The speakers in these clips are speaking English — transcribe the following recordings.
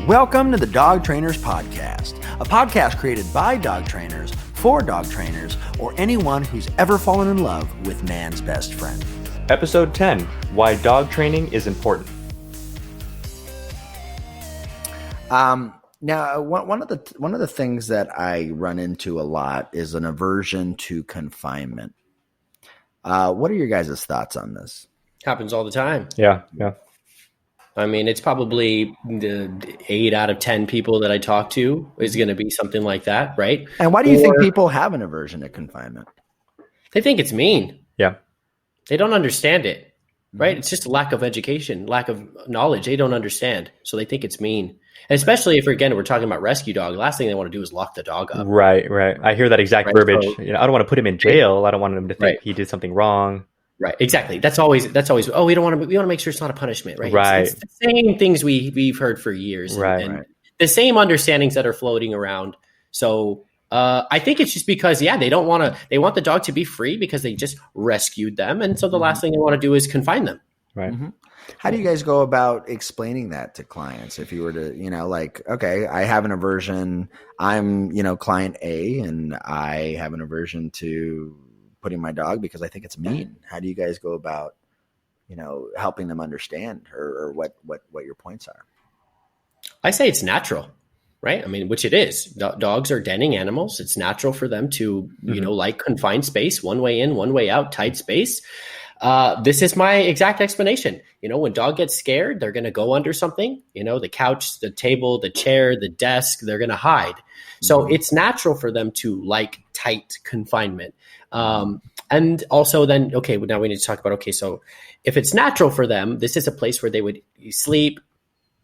Welcome to the Dog Trainers Podcast, a podcast created by dog trainers, for dog trainers, or anyone who's ever fallen in love with man's best friend. Episode 10, Why Dog Training is Important. Now, one of the things that I run into a lot is an aversion to confinement. What are your guys' thoughts on this? Happens all the time. Yeah. I mean, it's probably the 8 out of 10 people that I talk to is going to be something like that, right? And why do you think people have an aversion to confinement? They think it's mean. Yeah. They don't understand it, right? It's just a lack of education, lack of knowledge. They don't understand. So they think it's mean. And especially if, again, we're talking about rescue dog, the last thing they want to do is lock the dog up. Right. I hear that exact verbiage. So, I don't want to put him in jail. I don't want him to think he did something wrong. Right. Exactly. That's always, we don't want to make sure it's not a punishment, right? Right. It's the same things we've heard for years. And the same understandings that are floating around. So I think it's just because, they want the dog to be free because they just rescued them. And so the last thing they want to do is confine them. Right. Mm-hmm. How do you guys go about explaining that to clients? If you were to, okay, I have an aversion. I'm, client A, and I have an aversion to putting my dog because I think it's mean. How do you guys go about, helping them understand or what your points are? I say it's natural, right? I mean, which it is. Dogs are denning animals. It's natural for them to, like confined space, one way in, one way out, tight space. This is my exact explanation. When dog gets scared, they're going to go under something, the couch, the table, the chair, the desk, they're going to hide. So it's natural for them to like tight confinement. And also then, now we need to talk about, so if it's natural for them, this is a place where they would sleep,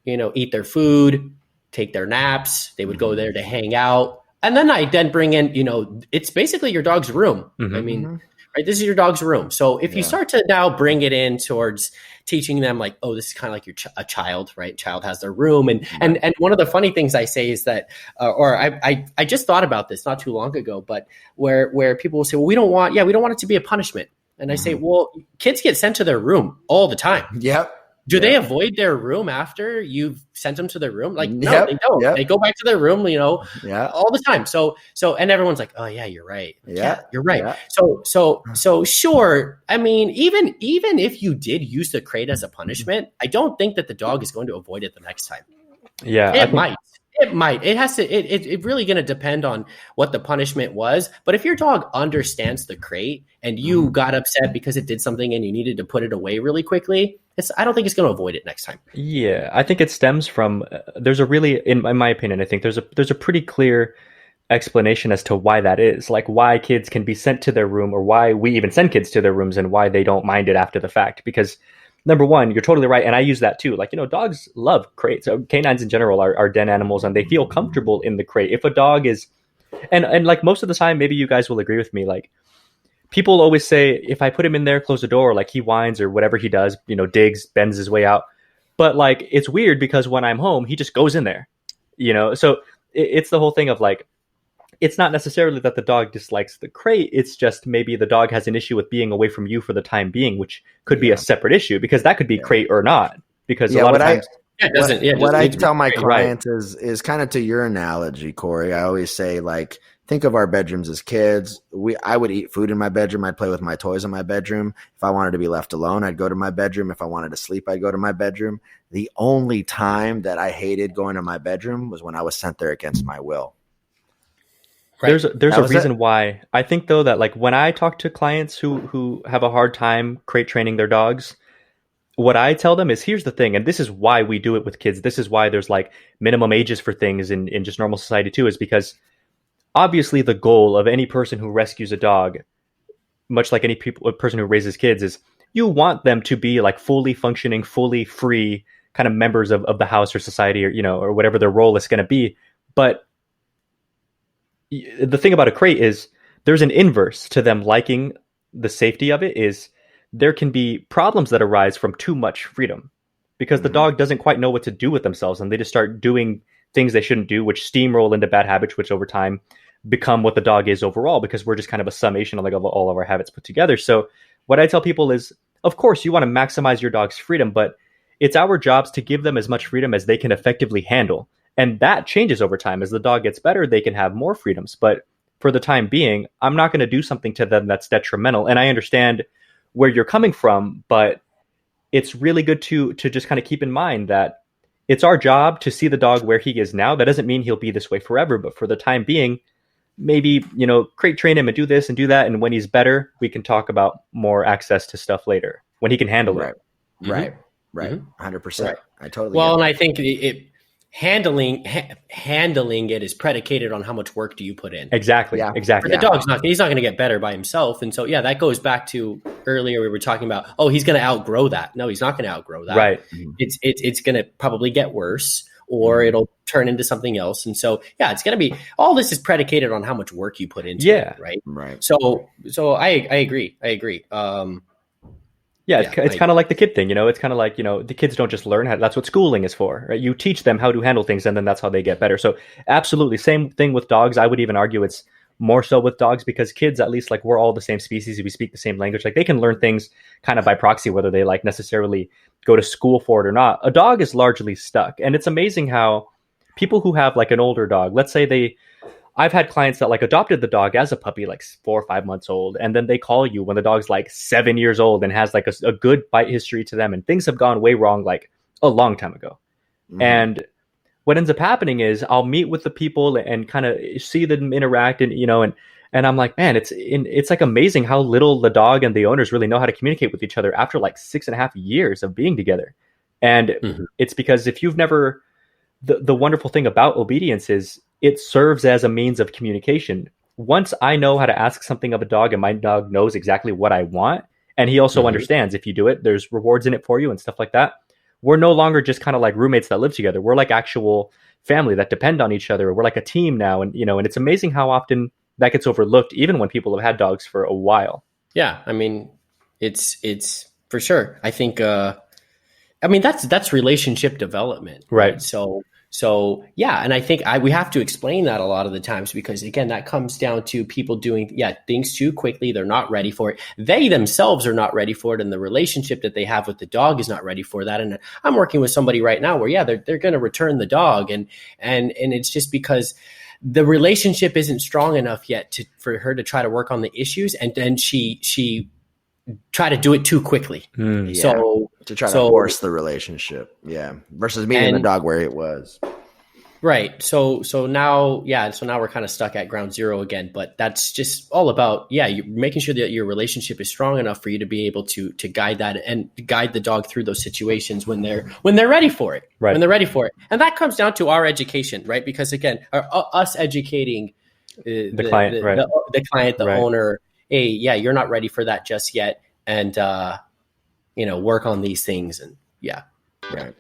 eat their food, take their naps. They would go there to hang out. And then I bring in, it's basically your dog's room. Mm-hmm. I mean, right, this is your dog's room. So if you start to now bring it in towards teaching them like, this is kind of like a child, right? Child has their room. And one of the funny things I say is that, I just thought about this not too long ago, but where people will say, well, we don't want it to be a punishment. And I say, well, kids get sent to their room all the time. Yep. Do they avoid their room after you've sent them to their room? Like, no, they don't. Yep. They go back to their room, all the time. So, and everyone's like, oh yeah, you're right. Yeah, you're right. Yeah. So sure. I mean, even if you did use the crate as a punishment, I don't think that the dog is going to avoid it the next time. Yeah. It might. It has to, it really going to depend on what the punishment was. But if your dog understands the crate and you got upset because it did something and you needed to put it away really quickly, I don't think it's going to avoid it next time. Yeah, I think it stems from, there's a really, in my opinion, I think there's a pretty clear explanation as to why that is, like why kids can be sent to their room or why we even send kids to their rooms and why they don't mind it after the fact. Because number one, you're totally right. And I use that too. Like, dogs love crates. Canines in general are den animals and they feel comfortable in the crate. If a dog is, and like most of the time, maybe you guys will agree with me, like people always say, if I put him in there, close the door, like he whines or whatever he does, digs, bends his way out. But like, it's weird because when I'm home, he just goes in there, so it's the whole thing of like, it's not necessarily that the dog dislikes the crate. It's just maybe the dog has an issue with being away from you for the time being, which could be a separate issue because that could be crate or not. Because a lot of times, what I tell my clients is kind of to your analogy, Corey. I always say, like, think of our bedrooms as kids. I would eat food in my bedroom. I'd play with my toys in my bedroom. If I wanted to be left alone, I'd go to my bedroom. If I wanted to sleep, I'd go to my bedroom. The only time that I hated going to my bedroom was when I was sent there against my will. Right. There's a reason why. I think though that like when I talk to clients who have a hard time crate training their dogs, what I tell them is, here's the thing, and this is why we do it with kids. This is why there's like minimum ages for things in just normal society too, is because obviously the goal of any person who rescues a dog, much like a person who raises kids, is you want them to be like fully functioning, fully free kind of members of the house or society or, or whatever their role is going to be. But the thing about a crate is there's an inverse to them liking the safety of it is there can be problems that arise from too much freedom because the dog doesn't quite know what to do with themselves and they just start doing things they shouldn't do, which steamroll into bad habits, which over time become what the dog is overall because we're just kind of a summation of like of all of our habits put together. So what I tell people is, of course, you want to maximize your dog's freedom, but it's our jobs to give them as much freedom as they can effectively handle. And that changes over time. As the dog gets better, they can have more freedoms. But for the time being, I'm not going to do something to them that's detrimental. And I understand where you're coming from, but it's really good to just kind of keep in mind that it's our job to see the dog where he is now. That doesn't mean he'll be this way forever, but for the time being, maybe, crate train him and do this and do that. And when he's better, we can talk about more access to stuff later when he can handle it. Right. 100%. Right. I totally. Well, and I think handling it is predicated on how much work do you put in. Exactly. Yeah. Exactly. The dog's he's not going to get better by himself. And so, that goes back to earlier we were talking about, he's going to outgrow that. No, he's not going to outgrow that. Right. It's going to probably get worse, or it'll turn into something else. And so, it's going to be, all this is predicated on how much work you put into it. Right. Right. So I agree. It's kind of like the kid thing, it's kind of like, the kids don't just learn how, that's what schooling is for, right? You teach them how to handle things, and then that's how they get better. So absolutely. Same thing with dogs. I would even argue it's more so with dogs, because kids, at least, like, we're all the same species. We speak the same language. Like, they can learn things kind of by proxy, whether they like necessarily go to school for it or not. A dog is largely stuck. And it's amazing how people who have like an older dog, let's say I've had clients that like adopted the dog as a puppy, like 4 or 5 months old. And then they call you when the dog's like 7 years old and has like a good bite history to them. And things have gone way wrong, like a long time ago. Mm-hmm. And what ends up happening is I'll meet with the people and kind of see them interact, and, and I'm like, man, it's like amazing how little the dog and the owners really know how to communicate with each other after like 6.5 years of being together. And it's because if you've never, the wonderful thing about obedience is it serves as a means of communication. Once I know how to ask something of a dog and my dog knows exactly what I want, and he also understands if you do it, there's rewards in it for you and stuff like that. We're no longer just kind of like roommates that live together. We're like actual family that depend on each other. We're like a team now. And, and it's amazing how often that gets overlooked, even when people have had dogs for a while. Yeah. I mean, it's for sure. I think, that's relationship development. Right. So and I think we have to explain that a lot of the times, because again, that comes down to people doing things too quickly. They're not ready for it. They themselves are not ready for it, and the relationship that they have with the dog is not ready for that. And I'm working with somebody right now where they're going to return the dog, and it's just because the relationship isn't strong enough yet for her to try to work on the issues, and then she try to do it too quickly. So to try to force the relationship, versus meeting the dog where it was. Right. So now we're kind of stuck at ground zero again. But that's just all about you're making sure that your relationship is strong enough for you to be able to guide that and guide the dog through those situations when they're ready for it. Right. When they're ready for it, and that comes down to our education, right? Because again, us educating the client, right? The client, the owner. Hey, you're not ready for that just yet, and work on these things, and right.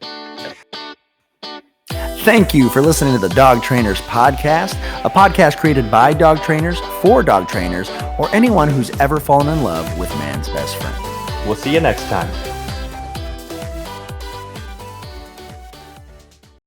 Thank you for listening to the Dog Trainers Podcast, a podcast created by dog trainers for dog trainers, or anyone who's ever fallen in love with man's best friend. We'll see you next time.